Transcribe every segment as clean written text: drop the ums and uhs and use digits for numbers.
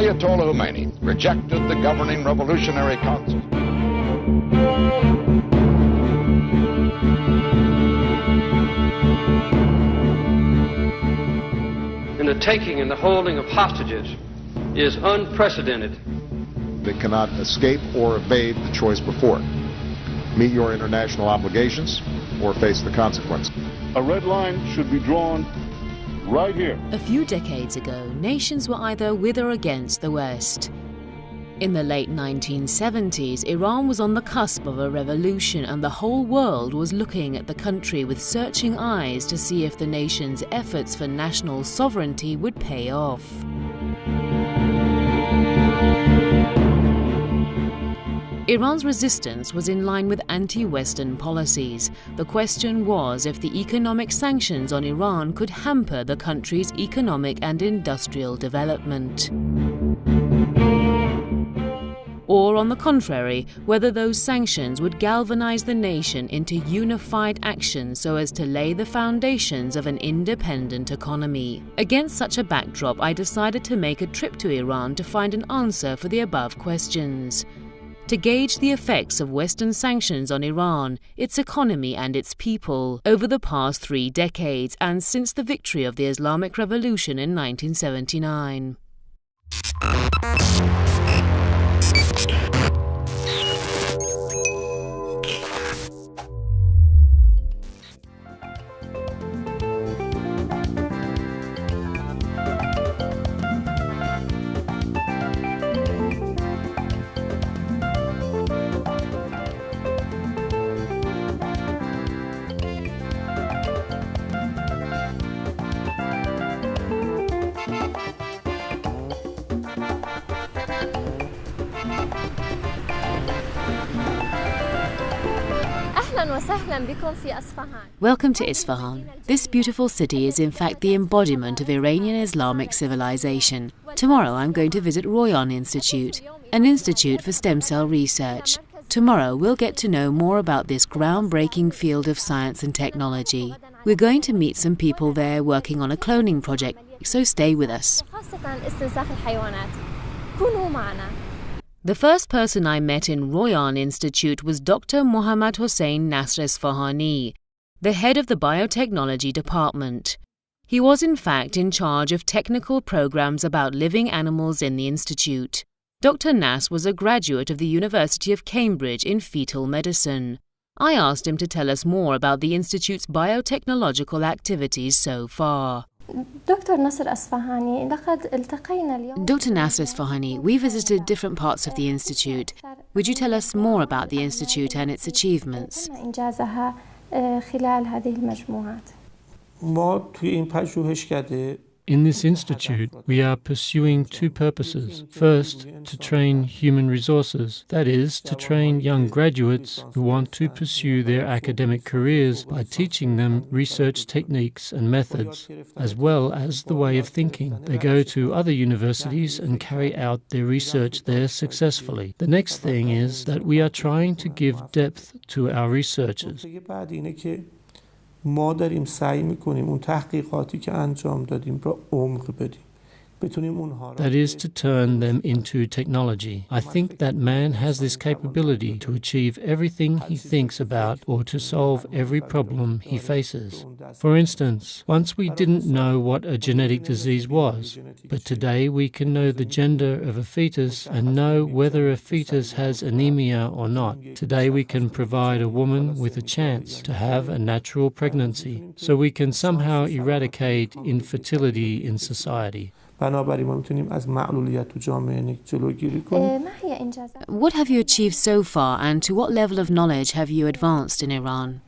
Ayatollah Khomeini rejected the governing Revolutionary Council. And the taking and the holding of hostages is unprecedented. They cannot escape or evade the choice before it. Meet your international obligations or face the consequences. A red line should be drawn right here. A few decades ago, nations were either with or against the West. In the late 1970s, Iran was on the cusp of a revolution, and the whole world was looking at the country with searching eyes to see if the nation's efforts for national sovereignty would pay off. Iran's resistance was in line with anti-Western policies. The question was if the economic sanctions on Iran could hamper the country's economic and industrial development. Or, on the contrary, whether those sanctions would galvanize the nation into unified action so as to lay the foundations of an independent economy. Against such a backdrop, I decided to make a trip to Iran to find an answer for the above questions. To gauge the effects of Western sanctions on Iran, its economy and its people over the past 3 decades and since the victory of the Islamic Revolution in 1979. Welcome to Isfahan. This beautiful city is in fact the embodiment of Iranian Islamic civilization. Tomorrow I'm going to visit Royan Institute, an institute for stem cell research. Tomorrow we'll get to know more about this groundbreaking field of science and technology. We're going to meet some people there working on a cloning project, so stay with us. The first person I met in Royan Institute was Dr. Mohammad Hossein Nasr Esfahani, the head of the biotechnology department. He was in fact in charge of technical programs about living animals in the institute. Dr. Nasr was a graduate of the University of Cambridge in fetal medicine. I asked him to tell us more about the institute's biotechnological activities so far. Dr. Nasr Esfahani, we visited different parts of the institute. Would you tell us more about the institute and its achievements? In this institute, we are pursuing 2 purposes. First, to train human resources, that is, to train young graduates who want to pursue their academic careers by teaching them research techniques and methods, as well as the way of thinking. They go to other universities and carry out their research there successfully. The next thing is that we are trying to give depth to our researchers. ما داریم سعی میکنیم اون تحقیقاتی که انجام دادیم را عمق بدیم. That is to turn them into technology. I think that man has this capability to achieve everything he thinks about or to solve every problem he faces. For instance, once we didn't know what a genetic disease was, but today we can know the gender of a fetus and know whether a fetus has anemia or not. Today we can provide a woman with a chance to have a natural pregnancy, so we can somehow eradicate infertility in society. What have you achieved so far, and to what level of knowledge have you advanced in Iran?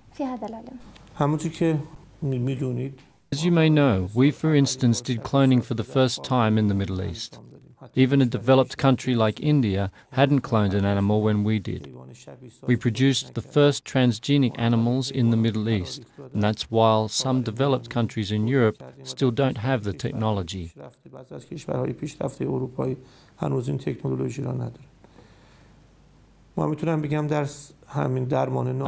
As you may know, we, for instance, did cloning for the first time in the Middle East. Even a developed country like India hadn't cloned an animal when we did. We produced the first transgenic animals in the Middle East, and that's while some developed countries in Europe still don't have the technology.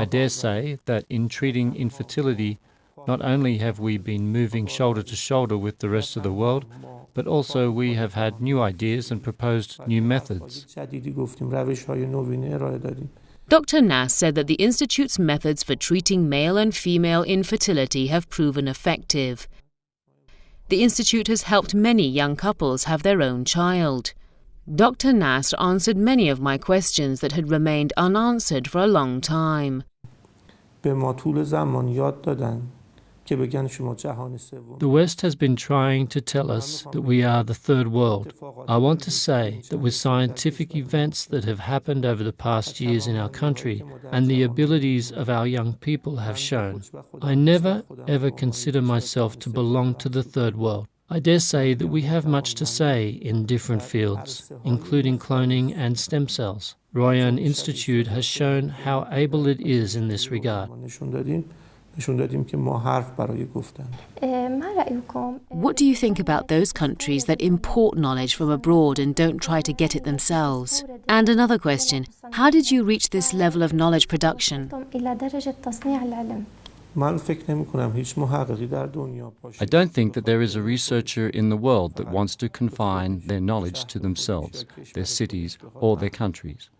I dare say that in treating infertility, Not only have we been moving shoulder to shoulder with the rest of the world, but also we have had new ideas and proposed new methods. Dr. Nass said that the Institute's methods for treating male and female infertility have proven effective. The Institute has helped many young couples have their own child. Dr. Nass answered many of my questions that had remained unanswered for a long time. The West has been trying to tell us that we are the third world. I want to say that with scientific events that have happened over the past years in our country and the abilities of our young people have shown, I never ever consider myself to belong to the third world. I dare say that we have much to say in different fields, including cloning and stem cells. Royan Institute has shown how able it is in this regard. What do you think about those countries that import knowledge from abroad and don't try to get it themselves? And another question, how did you reach this level of knowledge production? I don't think that there is a researcher in the world that wants to confine their knowledge to themselves, their cities, or their countries.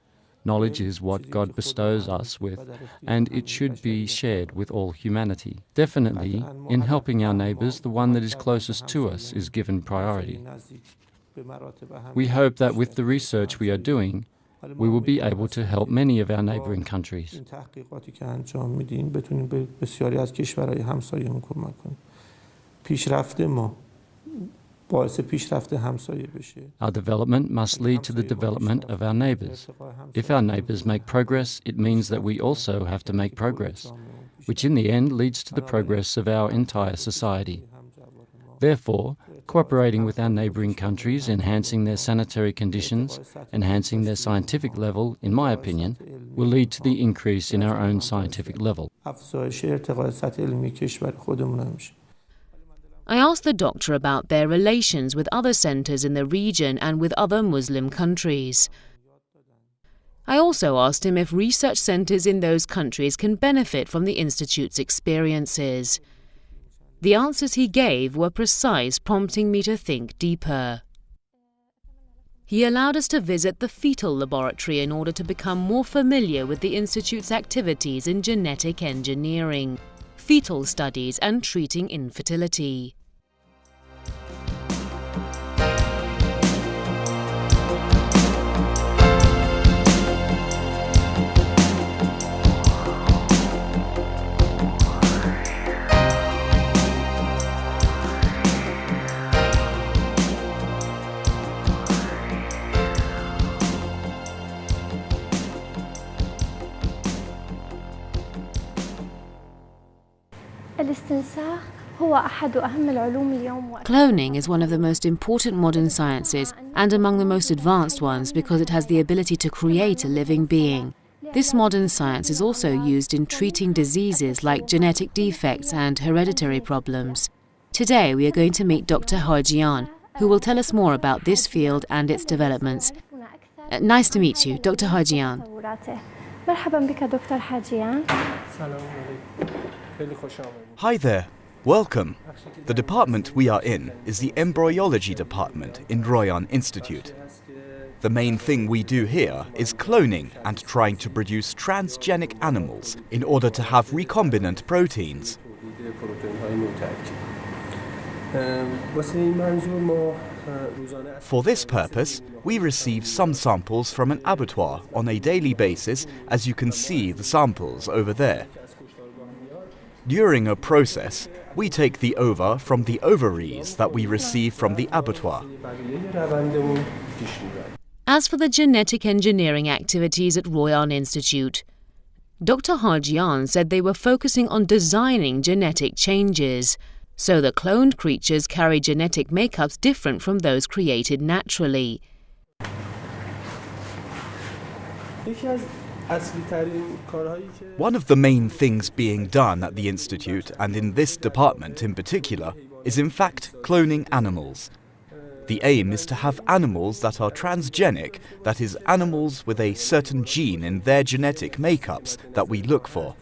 Knowledge is what God bestows us with, and it should be shared with all humanity. Definitely, in helping our neighbours, the one that is closest to us is given priority. We hope that with the research we are doing, we will be able to help many of our neighbouring countries. Our development must lead to the development of our neighbours. If our neighbours make progress, it means that we also have to make progress, which in the end leads to the progress of our entire society. Therefore, cooperating with our neighbouring countries, enhancing their sanitary conditions, enhancing their scientific level, in my opinion, will lead to the increase in our own scientific level. I asked the doctor about their relations with other centres in the region and with other Muslim countries. I also asked him if research centres in those countries can benefit from the Institute's experiences. The answers he gave were precise, prompting me to think deeper. He allowed us to visit the fetal laboratory in order to become more familiar with the Institute's activities in genetic engineering, fetal studies and treating infertility. Cloning is one of the most important modern sciences and among the most advanced ones because it has the ability to create a living being. This modern science is also used in treating diseases like genetic defects and hereditary problems. Today we are going to meet Dr. Hajian, who will tell us more about this field and its developments. Nice to meet you, Dr. Hajian. Hi there. Welcome. The department we are in is the embryology department in Royan Institute. The main thing we do here is cloning and trying to produce transgenic animals in order to have recombinant proteins. For this purpose, we receive some samples from an abattoir on a daily basis, as you can see the samples over there. During a process, we take the ova from the ovaries that we receive from the abattoir. As for the genetic engineering activities at Royan Institute, Dr. Hajian said they were focusing on designing genetic changes, so the cloned creatures carry genetic makeups different from those created naturally. One of the main things being done at the Institute, and in this department in particular, is in fact cloning animals. The aim is to have animals that are transgenic, that is, animals with a certain gene in their genetic makeups that we look for.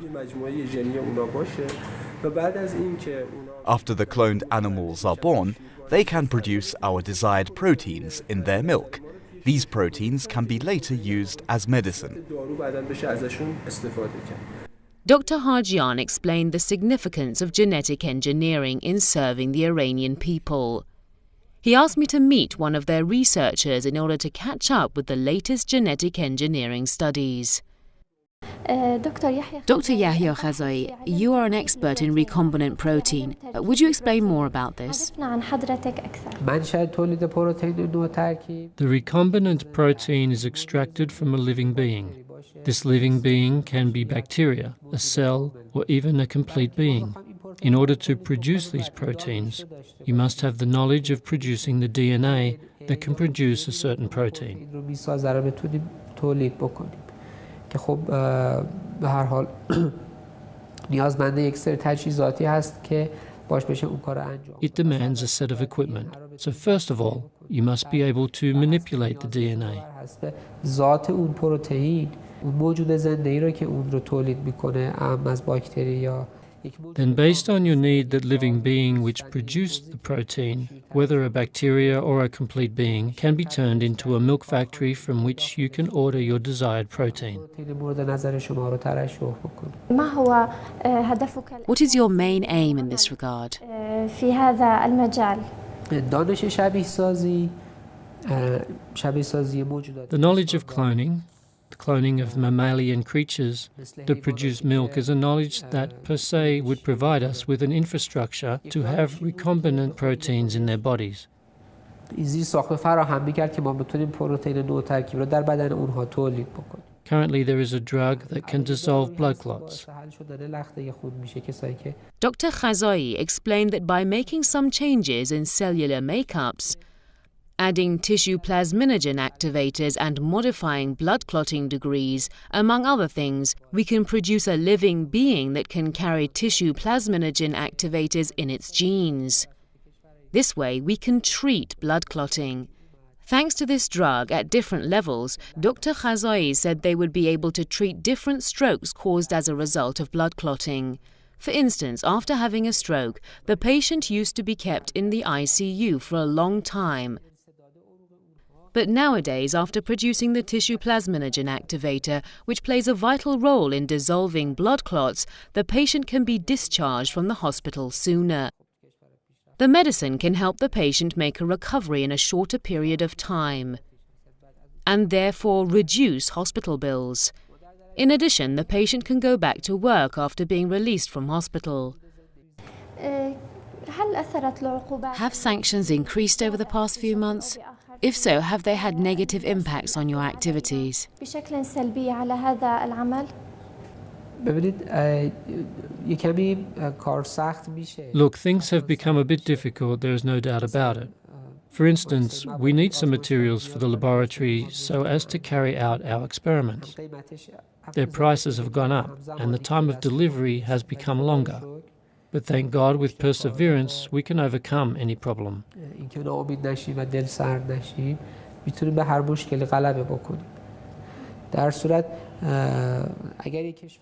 After the cloned animals are born, they can produce our desired proteins in their milk. These proteins can be later used as medicine. Dr. Hajian explained the significance of genetic engineering in serving the Iranian people. He asked me to meet one of their researchers in order to catch up with the latest genetic engineering studies. Dr. Yahya Khazai, you are an expert in recombinant protein. Would you explain more about this? The recombinant protein is extracted from a living being. This living being can be bacteria, a cell, or even a complete being. In order to produce these proteins, you must have the knowledge of producing the DNA that can produce a certain protein. که خب به هر حال نیازمنده یک سری تجهیزاتی هست که باش بشه اون کار انجام. It demands a set of equipment. So first of all, you must be able to manipulate the DNA. ذات اون پروتئین اون موجود زنده‌ای رو که اون رو تولید میکنه از باکتری یا Then based on your need, that living being which produced the protein, whether a bacteria or a complete being, can be turned into a milk factory from which you can order your desired protein. What is your main aim in this regard? The knowledge of cloning, the cloning of mammalian creatures that produce milk, is a knowledge that per se would provide us with an infrastructure to have recombinant proteins in their bodies. Currently there is a drug that can dissolve blood clots. Dr. Khazai explained that by making some changes in cellular makeups, adding tissue plasminogen activators and modifying blood clotting degrees, among other things, we can produce a living being that can carry tissue plasminogen activators in its genes. This way, we can treat blood clotting. Thanks to this drug at different levels, Dr. Khazai said they would be able to treat different strokes caused as a result of blood clotting. For instance, after having a stroke, the patient used to be kept in the ICU for a long time. But nowadays, after producing the tissue plasminogen activator, which plays a vital role in dissolving blood clots, the patient can be discharged from the hospital sooner. The medicine can help the patient make a recovery in a shorter period of time and therefore reduce hospital bills. In addition, the patient can go back to work after being released from hospital. Have sanctions increased over the past few months? If so, have they had negative impacts on your activities? Look, things have become a bit difficult, there is no doubt about it. For instance, we need some materials for the laboratory so as to carry out our experiments. Their prices have gone up and the time of delivery has become longer. But thank God, with perseverance, we can overcome any problem.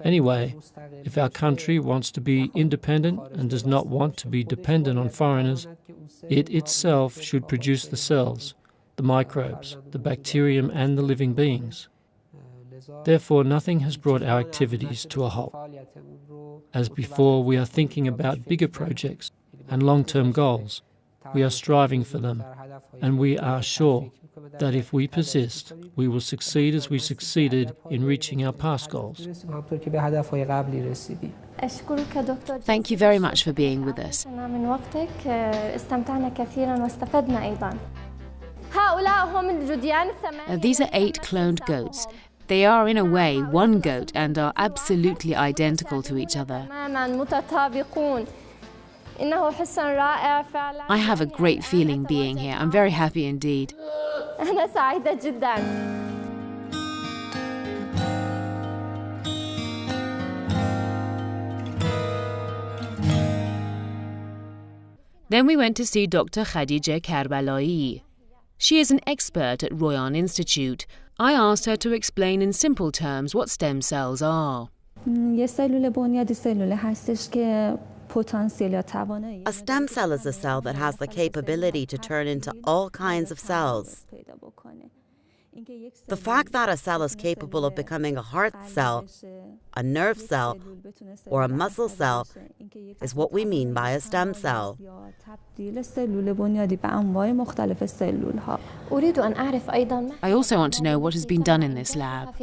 Anyway, if our country wants to be independent and does not want to be dependent on foreigners, it itself should produce the cells, the microbes, the bacterium and the living beings. Therefore, nothing has brought our activities to a halt. As before, we are thinking about bigger projects and long-term goals. We are striving for them, and we are sure that if we persist, we will succeed as we succeeded in reaching our past goals. Thank you very much for being with us. These are 8 cloned goats. They are, in a way, one goat and are absolutely identical to each other. I have a great feeling being here. I'm very happy indeed. Then we went to see Dr. Khadija Karbalai. She is an expert at Royan Institute. I asked her to explain in simple terms what stem cells are. یه سلول بنیادی سلول هستش که A stem cell is a cell that has the capability to turn into all kinds of cells. The fact that a cell is capable of becoming a heart cell, a nerve cell, or a muscle cell is what we mean by a stem cell. I also want to know what has been done in this lab.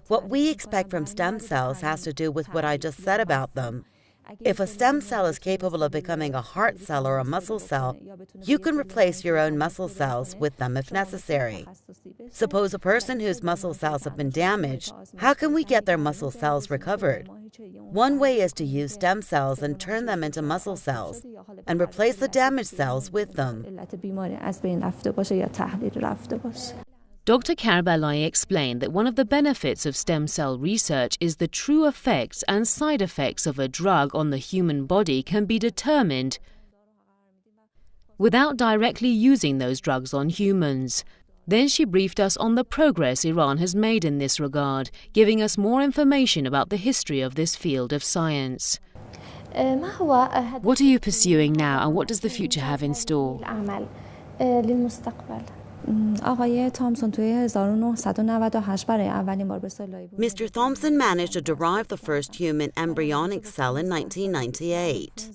What we expect from stem cells has to do with what I just said about them. If a stem cell is capable of becoming a heart cell or a muscle cell, you can replace your own muscle cells with them if necessary. Suppose a person whose muscle cells have been damaged, how can we get their muscle cells recovered? One way is to use stem cells and turn them into muscle cells and replace the damaged cells with them. Dr. Karbelai explained that one of the benefits of stem cell research is the true effects and side effects of a drug on the human body can be determined without directly using those drugs on humans. Then she briefed us on the progress Iran has made in this regard, giving us more information about the history of this field of science. What are you pursuing now, and what does the future have in store? Mr. Thompson managed to derive the first human embryonic cell in 1998.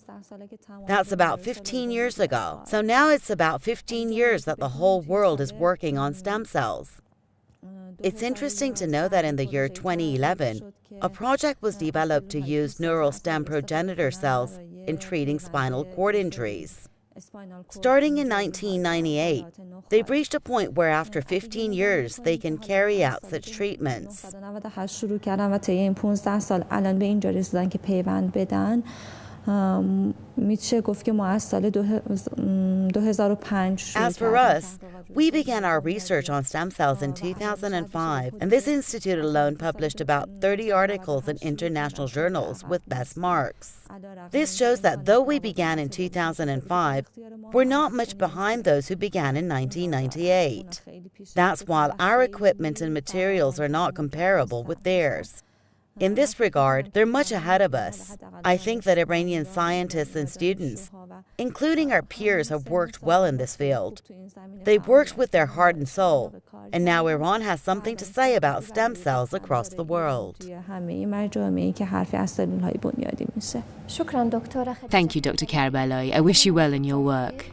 That's about 15 years ago. So now it's about 15 years that the whole world is working on stem cells. It's interesting to know that in the year 2011, a project was developed to use neural stem progenitor cells in treating spinal cord injuries. Starting in 1998, they've reached a point where after 15 years they can carry out such treatments. As for us, we began our research on stem cells in 2005, and this institute alone published about 30 articles in international journals with best marks. This shows that though we began in 2005, we're not much behind those who began in 1998. That's while our equipment and materials are not comparable with theirs. In this regard, they're much ahead of us. I think that Iranian scientists and students, including our peers, have worked well in this field. They've worked with their heart and soul, and now Iran has something to say about stem cells across the world. Thank you, Dr. Karbelai. I wish you well in your work.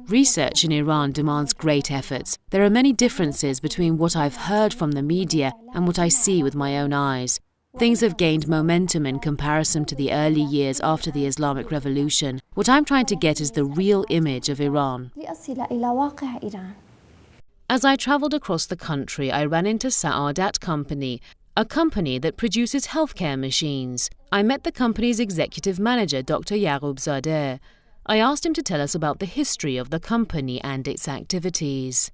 Research in Iran demands great efforts. There are many differences between what I've heard from the media and what I see with my own eyes. Things have gained momentum in comparison to the early years after the Islamic Revolution. What I'm trying to get is the real image of Iran. As I travelled across the country, I ran into Saadat Company, a company that produces healthcare machines. I met the company's executive manager, Dr. Yaqubzadeh. I asked him to tell us about the history of the company and its activities.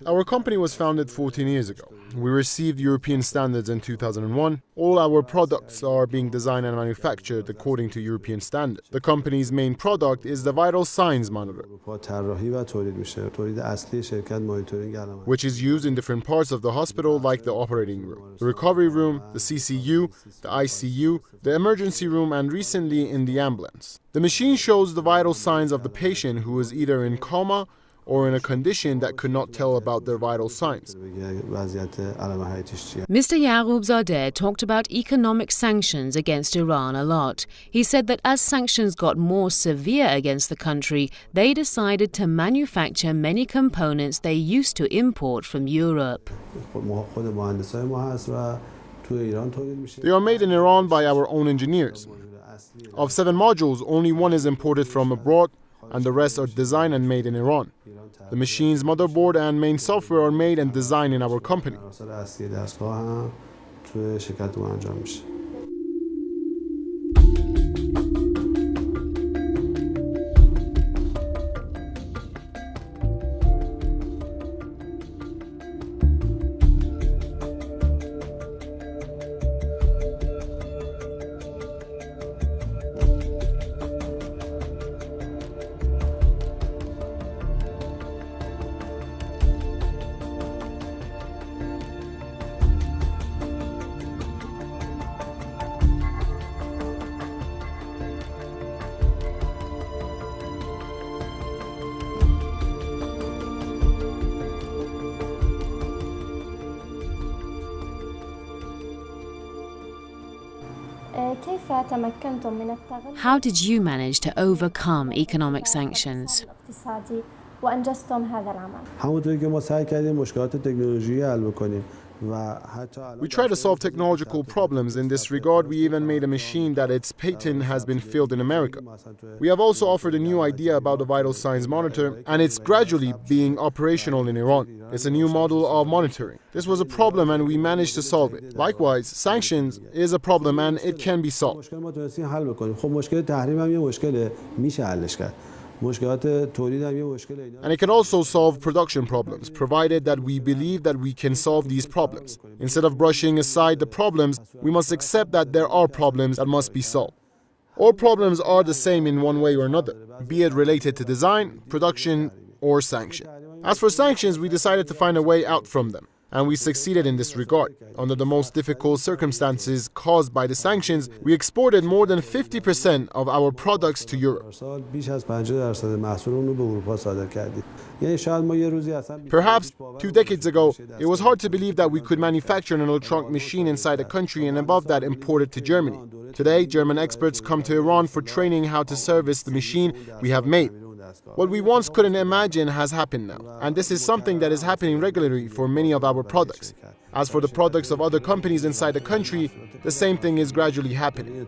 Our company was founded 14 years ago. We received European standards in 2001. All our products are being designed and manufactured according to European standards. The company's main product is the vital signs monitor, which is used in different parts of the hospital like the operating room, the recovery room, the CCU, the ICU, the emergency room, and recently in the ambulance. The machine shows the vital signs of the patient who is either in coma or in a condition that could not tell about their vital signs. Mr. Yaroubzadeh talked about economic sanctions against Iran a lot. He said that as sanctions got more severe against the country, they decided to manufacture many components they used to import from Europe. They are made in Iran by our own engineers. Of 7 modules, only 1 is imported from abroad, and the rest are designed and made in Iran. The machine's motherboard and main software are made and designed in our company. How did you manage to overcome economic sanctions? We try to solve technological problems. In this regard, we even made a machine that its patent has been filed in America. We have also offered a new idea about the vital signs monitor, and it's gradually being operational in Iran. It's a new model of monitoring. This was a problem and we managed to solve it. Likewise, sanctions is a problem and it can be solved. And it can also solve production problems, provided that we believe that we can solve these problems. Instead of brushing aside the problems, we must accept that there are problems that must be solved. All problems are the same in one way or another, be it related to design, production, or sanction. As for sanctions, we decided to find a way out from them. And we succeeded in this regard. Under the most difficult circumstances caused by the sanctions, we exported more than 50% of our products to Europe. Perhaps 2 decades ago, it was hard to believe that we could manufacture an electronic machine inside a country and above that import it to Germany. Today, German experts come to Iran for training how to service the machine we have made. What we once couldn't imagine has happened now, and this is something that is happening regularly for many of our products. As for the products of other companies inside the country, the same thing is gradually happening.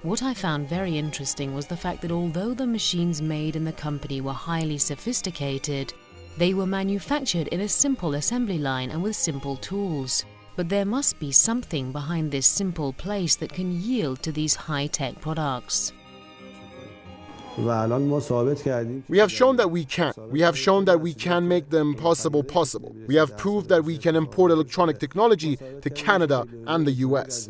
What I found very interesting was the fact that although the machines made in the company were highly sophisticated, they were manufactured in a simple assembly line and with simple tools. But there must be something behind this simple place that can yield to these high-tech products. We have shown that we can. We have shown that we can make the impossible possible. We have proved that we can import electronic technology to Canada and the US.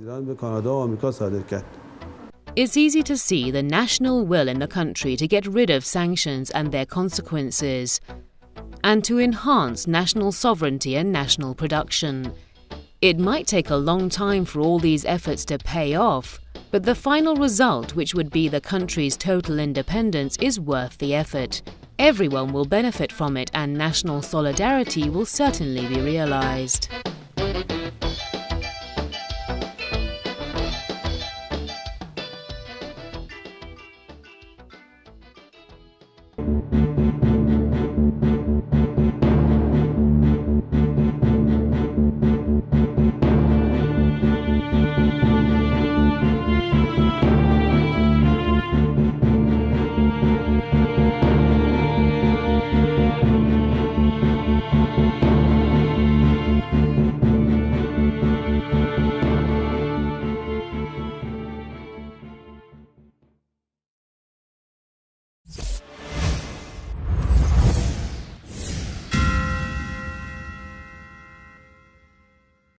It's easy to see the national will in the country to get rid of sanctions and their consequences, and to enhance national sovereignty and national production. It might take a long time for all these efforts to pay off, but the final result, which would be the country's total independence, is worth the effort. Everyone will benefit from it, and national solidarity will certainly be realized.